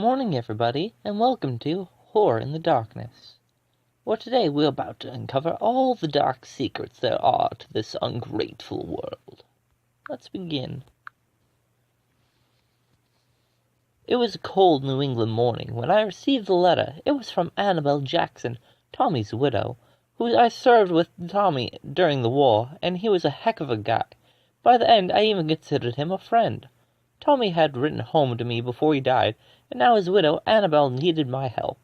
Morning, everybody, and welcome to Horror in the Darkness, where today we're about to uncover all the dark secrets there are to this ungrateful world. Let's begin. It was a cold New England morning when I received the letter. It was from Annabelle Jackson, Tommy's widow, who I served with Tommy during the war, and he was a heck of a guy. By the end, I even considered him a friend. Tommy had written home to me before he died, and now his widow, Annabelle, needed my help.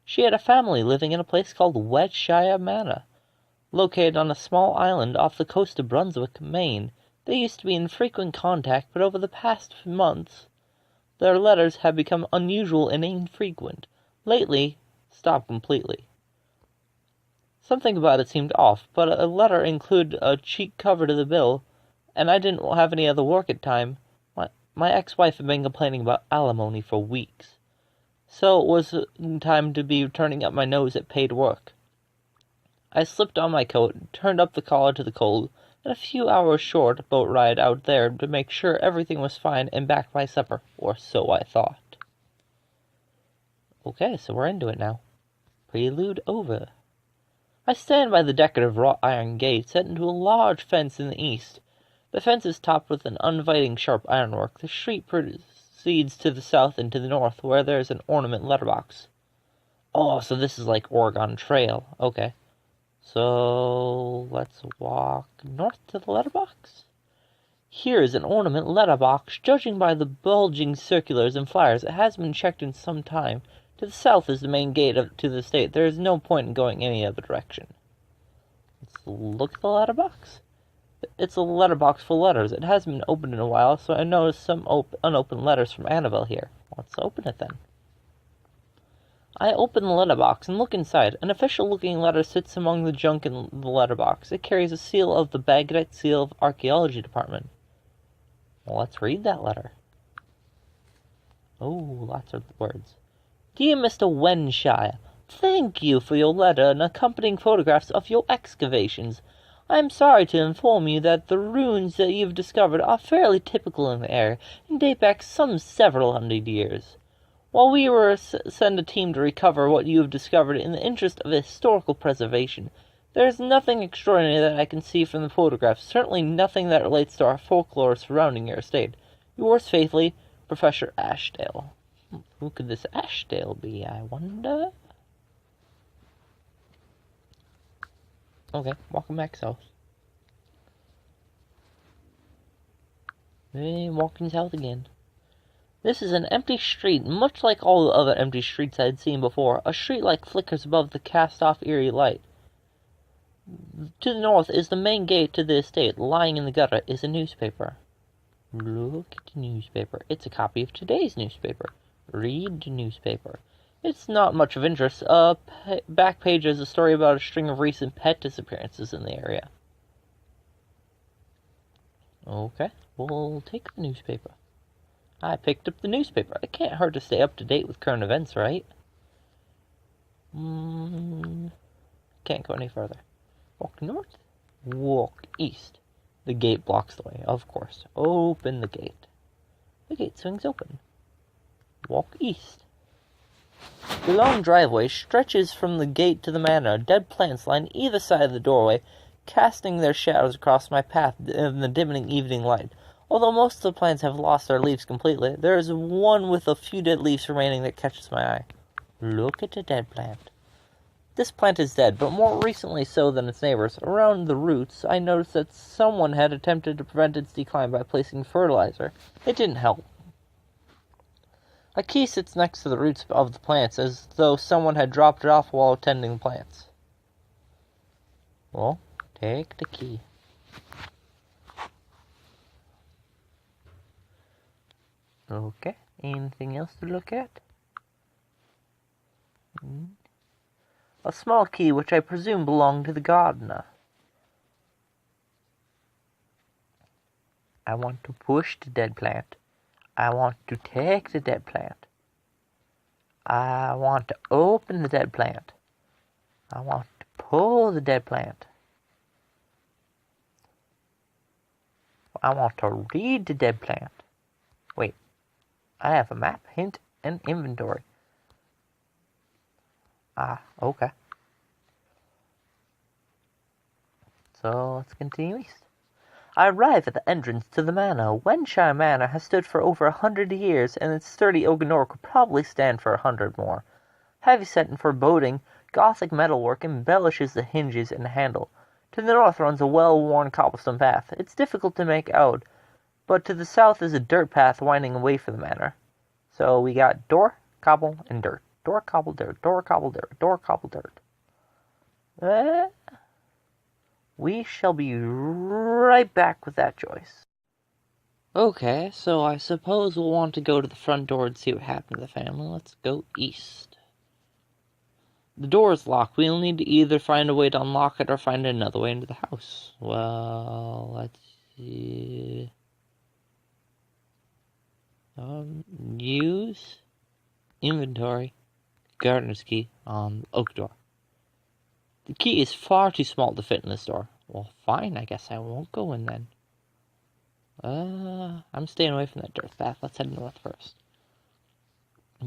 She had a family living in a place called Westshire Manor, located on a small island off the coast of Brunswick, Maine. They used to be in frequent contact, but over the past months, their letters had become unusual and infrequent. Lately, stopped completely. Something about it seemed off, but a letter included a cheek cover to the bill, and I didn't have any other work at the time. My ex-wife had been complaining about alimony for weeks, so it was time to be turning up my nose at paid work. I slipped on my coat, turned up the collar to the cold, and a few hours short boat ride out there to make sure everything was fine and back by supper, or so I thought. Okay, so we're into it now. Prelude over. I stand by the decorative wrought iron gate set into a large fence in the east. The fence is topped with an uninviting sharp ironwork. The street proceeds to the south and to the north, where there's an ornament letterbox. Oh, so this is like Oregon Trail. Okay. So, let's walk north to the letterbox. Here is an ornament letterbox. Judging by the bulging circulars and flyers, it has been checked in some time. To the south is the main gate to the state. There is no point in going any other direction. Let's look at the letterbox. It's a letterbox full of letters. It hasn't been opened in a while, so I noticed some unopened letters from Annabelle here. Let's open it then. I open the letterbox and look inside. An official-looking letter sits among the junk in the letterbox. It carries a seal of the Baghdad Seal of Archaeology Department. Well, let's read that letter. Oh, lots of words. Dear Mr. Westshire, thank you for your letter and accompanying photographs of your excavations. I am sorry to inform you that the ruins that you have discovered are fairly typical in the area and date back some several hundred years. While we will send a team to recover what you have discovered in the interest of historical preservation, there is nothing extraordinary that I can see from the photographs, certainly nothing that relates to our folklore surrounding your estate. Yours faithfully, Professor Ashdale. Who could this Ashdale be, I wonder? Okay, walking back south. Walking south again. This is an empty street, much like all the other empty streets I had seen before. A streetlight flickers above the cast-off eerie light. To the north is the main gate to the estate. Lying in the gutter is a newspaper. Look at the newspaper. It's a copy of today's newspaper. Read the newspaper. It's not much of interest. Back page is a story about a string of recent pet disappearances in the area. Okay, we'll take the newspaper. I picked up the newspaper. It can't hurt to stay up to date with current events, right? Can't go any further. Walk north, walk east. The gate blocks the way, of course. Open the gate. The gate swings open. Walk east. The long driveway stretches from the gate to the manor. Dead plants line either side of the doorway, casting their shadows across my path in the dimming evening light. Although most of the plants have lost their leaves completely, there is one with a few dead leaves remaining that catches my eye. Look at the dead plant. This plant is dead, but more recently so than its neighbors. Around the roots, I noticed that someone had attempted to prevent its decline by placing fertilizer. It didn't help. A key sits next to the roots of the plants, as though someone had dropped it off while tending the plants. Well, take the key. Okay, anything else to look at? A small key which I presume belonged to the gardener. I want to push the dead plant. I want to take the dead plant. I want to open the dead plant. I want to pull the dead plant. I want to read the dead plant. Wait, I have a map. Hint, and inventory. Ah, okay. So let's continue east. I arrive at the entrance to the Manor. Wenshire Manor has stood for over 100 years, and its sturdy oaken door could probably stand for 100 more. Heavy-set and foreboding, Gothic metalwork embellishes the hinges and handle. To the north runs a well-worn cobblestone path. It's difficult to make out, but to the south is a dirt path winding away from the manor. So we got door, cobble, and dirt. Door, cobble, dirt. Door, cobble, dirt. Door, cobble, dirt. We shall be right back with that choice. Okay, so I suppose we'll want to go to the front door and see what happened to the family. Let's go east. The door is locked. We'll need to either find a way to unlock it or find another way into the house. Well, let's see. Use inventory gardener's key on the oak door. The key is far too small to fit in this door. Well, fine, I guess I won't go in then. I'm staying away from that dirt path. Let's head north first.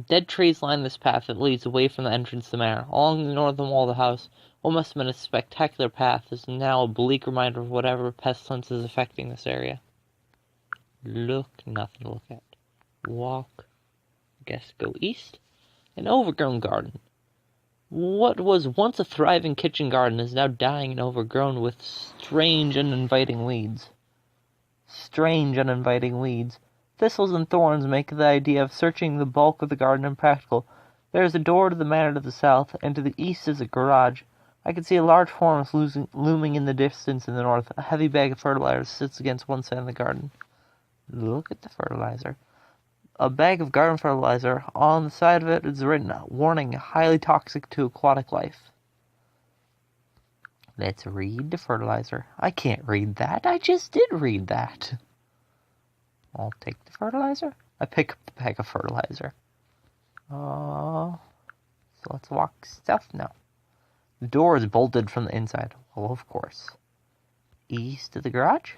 Dead trees line this path that leads away from the entrance to the manor. Along the northern wall of the house, what must have been a spectacular path is now a bleak reminder of whatever pestilence is affecting this area. Look, nothing to look at. Walk, guess go east. An overgrown garden. What was once a thriving kitchen garden is now dying and overgrown with strange and uninviting weeds. Thistles and thorns make the idea of searching the bulk of the garden impractical. There is a door to the manor to the south, and to the east is a garage. I can see a large form looming in the distance in the north. A heavy bag of fertilizer sits against one side of the garden. Look at the fertilizer. A bag of garden fertilizer. On the side of it is written, warning, highly toxic to aquatic life. Let's read the fertilizer. I can't read that. I just did read that. I'll take the fertilizer. I pick up the bag of fertilizer. So let's walk south now. The door is bolted from the inside. Well, of course. East of the garage?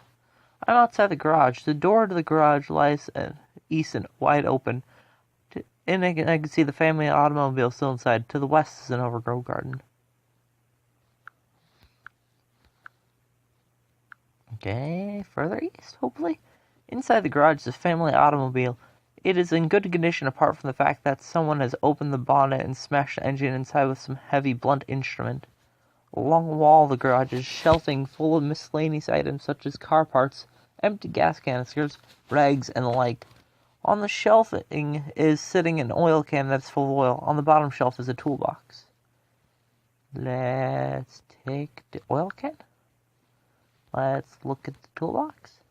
I'm outside the garage. The door to the garage lies east and wide open. And I can see the family automobile still inside. To the west is an overgrown garden. Okay, further east, hopefully. Inside the garage is a family automobile. It is in good condition apart from the fact that someone has opened the bonnet and smashed the engine inside with some heavy blunt instrument. Along the wall of the garage is shelving full of miscellaneous items such as car parts, empty gas canisters, rags, and the like. On the shelving is sitting an oil can that's full of oil. On the bottom shelf is a toolbox. Let's take the oil can. Let's look at the toolbox.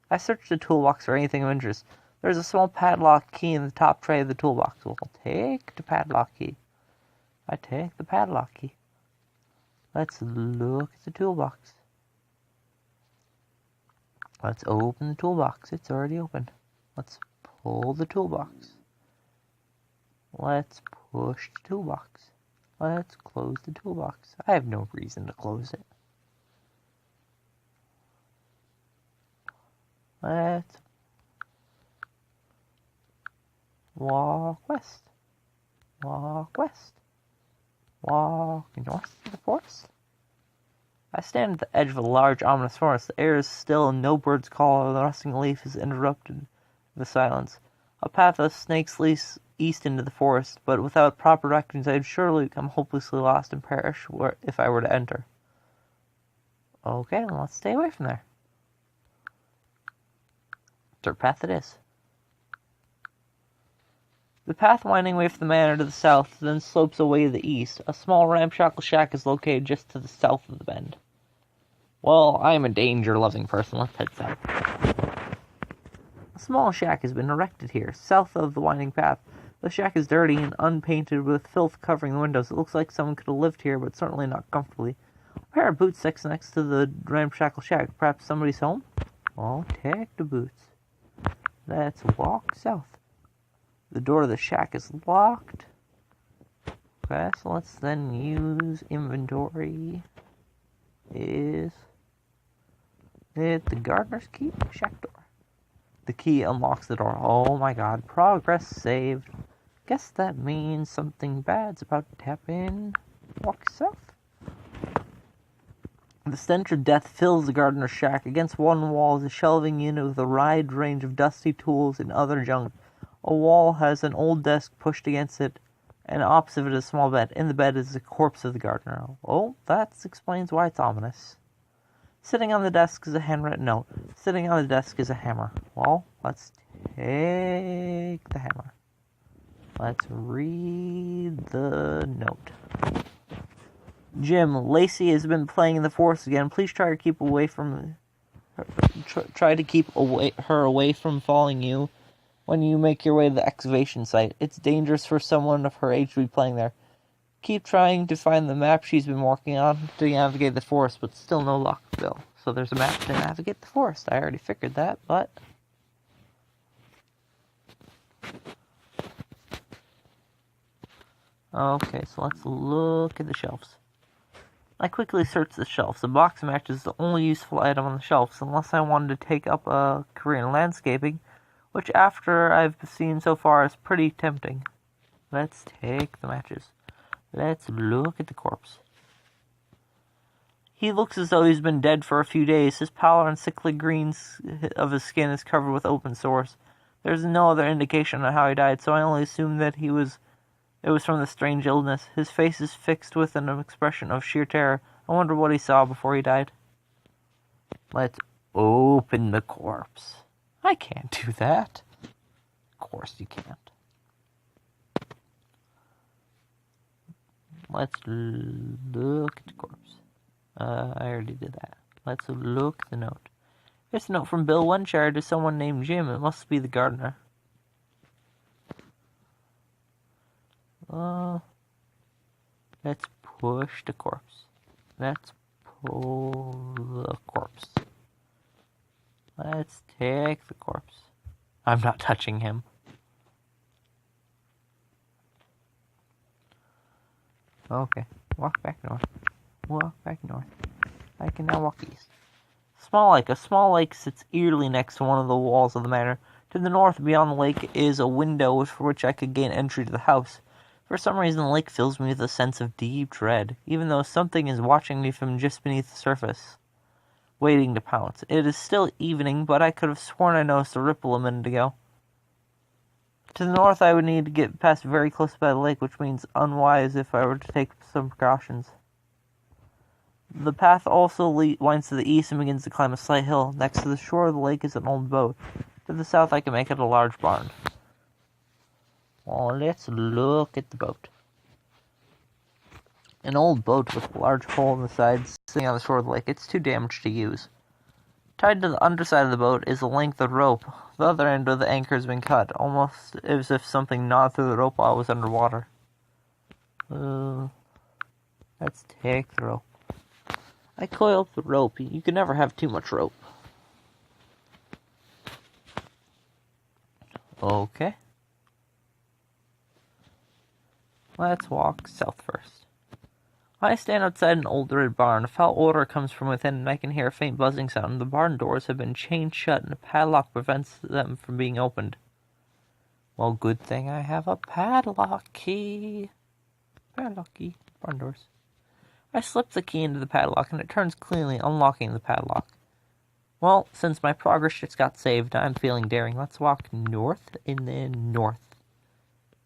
I searched the toolbox for anything of interest. There's a small padlock key in the top tray of the toolbox. We'll take the padlock key. I take the padlock key. Let's look at the toolbox. Let's open the toolbox. It's already open. Let's pull the toolbox. Let's push the toolbox. Let's close the toolbox. I have no reason to close it. Let's walk west. Walk west. Walk north to the forest. I stand at the edge of a large, ominous forest. The air is still and no bird's call or the rustling leaf has interrupted the silence. A path of snakes leads east into the forest, but without proper directions I would surely become hopelessly lost and perish if I were to enter. Okay, then let's stay away from there. Dirt path it is. The path winding away from the manor to the south then slopes away to the east. A small ramshackle shack is located just to the south of the bend. Well, I am a danger-loving person. Let's head south. A small shack has been erected here, south of the winding path. The shack is dirty and unpainted with filth covering the windows. It looks like someone could have lived here, but certainly not comfortably. A pair of boots sits next to the ramshackle shack. Perhaps somebody's home? I'll take the boots. Let's walk south. The door to the shack is locked. Okay, so let's then use inventory. Is it the gardener's key? Shack door. The key unlocks the door. Oh my god, progress saved. Guess that means something bad's about to happen. Walk south. The stench of death fills the gardener's shack. Against one wall is a shelving unit with a wide range of dusty tools and other junk. A wall has an old desk pushed against it, and opposite it is a small bed. In the bed is the corpse of the gardener. Oh, that explains why it's ominous. Sitting on the desk is a handwritten note. Sitting on the desk is a hammer. Well, let's take the hammer. Let's read the note. Jim, Lacey has been playing in the forest again. Please try to keep away from her away from following you when you make your way to the excavation site. It's dangerous for someone of her age to be playing there. Keep trying to find the map she's been working on to navigate the forest, but still no luck, Bill. So there's a map to navigate the forest. I already figured that, but... Okay, so let's look at the shelves. I quickly searched the shelves. The box match is the only useful item on the shelves, unless I wanted to take up a career in landscaping, which after I've seen so far is pretty tempting. Let's take the matches. Let's look at the corpse. He looks as though he's been dead for a few days. His pallor and sickly greens of his skin is covered with open sores. There's no other indication of how he died, so I only assume that it was from the strange illness. His face is fixed with an expression of sheer terror. I wonder what he saw before he died. Let's open the corpse. I can't do that. Of course you can't. Let's look at the corpse. I already did that. Let's look at the note. It's a note from Bill Wenshire to someone named Jim. It must be the gardener. Let's push the corpse. Let's pull the corpse. Let's take the corpse. I'm not touching him. Okay, walk back north. Walk back north. I can now walk east. A small lake sits eerily next to one of the walls of the manor. To the north, beyond the lake, is a window for which I could gain entry to the house. For some reason, the lake fills me with a sense of deep dread, even though something is watching me from just beneath the surface, waiting to pounce. It is still evening, but I could have sworn I noticed a ripple a minute ago. To the north, I would need to get past very close by the lake, which means unwise if I were to take some precautions. The path also winds to the east and begins to climb a slight hill. Next to the shore of the lake is an old boat. To the south, I can make it a large barn. Well, let's look at the boat. An old boat with a large hole in the side sitting on the shore of the lake. It's too damaged to use. Tied to the underside of the boat is a length of rope. The other end of the anchor has been cut, almost as if something gnawed through the rope while it was underwater. Let's take the rope. I coil up the rope. You can never have too much rope. Okay. Let's walk south first. I stand outside an old red barn. A foul odor comes from within, and I can hear a faint buzzing sound. The barn doors have been chained shut, and a padlock prevents them from being opened. Well, good thing I have a padlock key. Padlock key. Barn doors. I slip the key into the padlock, and it turns cleanly, unlocking the padlock. Well, since my progress just got saved, I'm feeling daring. Let's walk north and then north.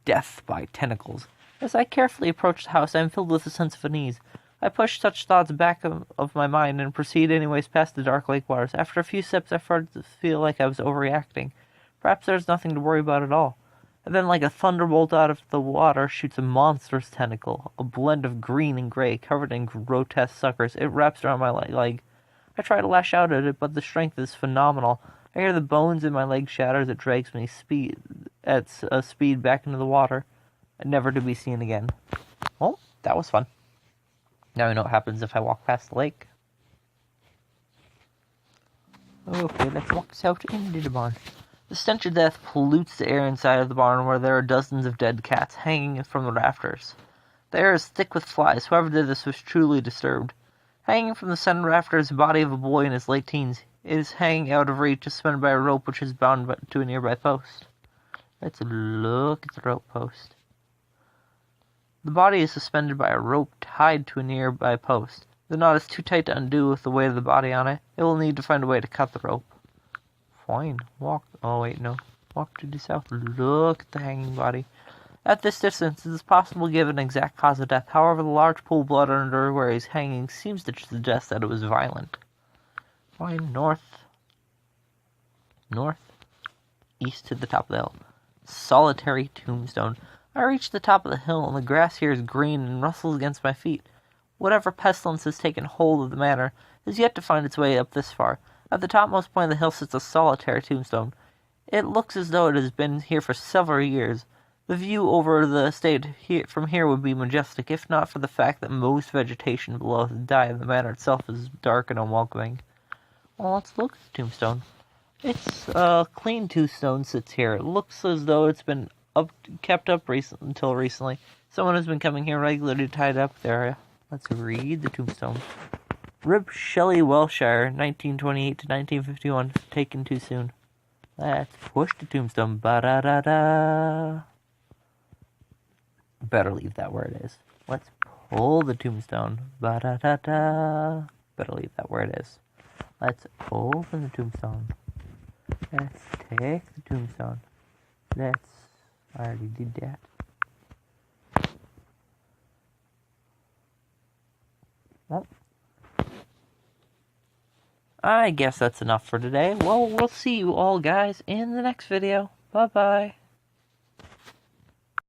Death by tentacles. As I carefully approach the house, I am filled with a sense of unease. I push such thoughts back of my mind and proceed anyways past the dark lake waters. After a few steps, I started to feel like I was overreacting. Perhaps there's nothing to worry about at all. And then, like a thunderbolt out of the water, shoots a monstrous tentacle, a blend of green and gray, covered in grotesque suckers. It wraps around my leg. I try to lash out at it, but the strength is phenomenal. I hear the bones in my leg shatter as it drags me at a speed back into the water, never to be seen again. Well, that was fun. Now we know what happens if I walk past the lake. Okay, let's walk south into the barn. The stench of death pollutes the air inside of the barn, where there are dozens of dead cats hanging from the rafters. The air is thick with flies. Whoever did this was truly disturbed. Hanging from the center rafter is the body of a boy in his late teens. It is hanging out of reach, suspended by a rope which is bound to a nearby post. Let's look at the rope post. The body is suspended by a rope tied to a nearby post. The knot is too tight to undo with the weight of the body on it. It will need to find a way to cut the rope. Fine. Walk. Oh, wait, no. Walk to the south. Look at the hanging body. At this distance, it is possible to give an exact cause of death. However, the large pool of blood under where he's hanging seems to suggest that it was violent. Fine. North. North. East to the top of the hill. Solitary tombstone. I reach the top of the hill, and the grass here is green and rustles against my feet. Whatever pestilence has taken hold of the manor has yet to find its way up this far. At the topmost point of the hill sits a solitary tombstone. It looks as though it has been here for several years. The view over the estate from here would be majestic, if not for the fact that most vegetation below has died and the manor itself is dark and unwelcoming. Well, let's look at the tombstone. It's a clean tombstone sits here. It looks as though it's been kept up until recently. Someone has been coming here regularly to tidy up the area. Let's read the tombstone. Rib Shelley Welshire, 1928 to 1951. Taken too soon. Let's push the tombstone. Ba-da-da-da. Better leave that where it is. Let's pull the tombstone. Ba-da-da-da. Better leave that where it is. Let's open the tombstone. Let's take the tombstone. I already did that. Well, I guess that's enough for today. Well, we'll see you all guys in the next video. Bye-bye.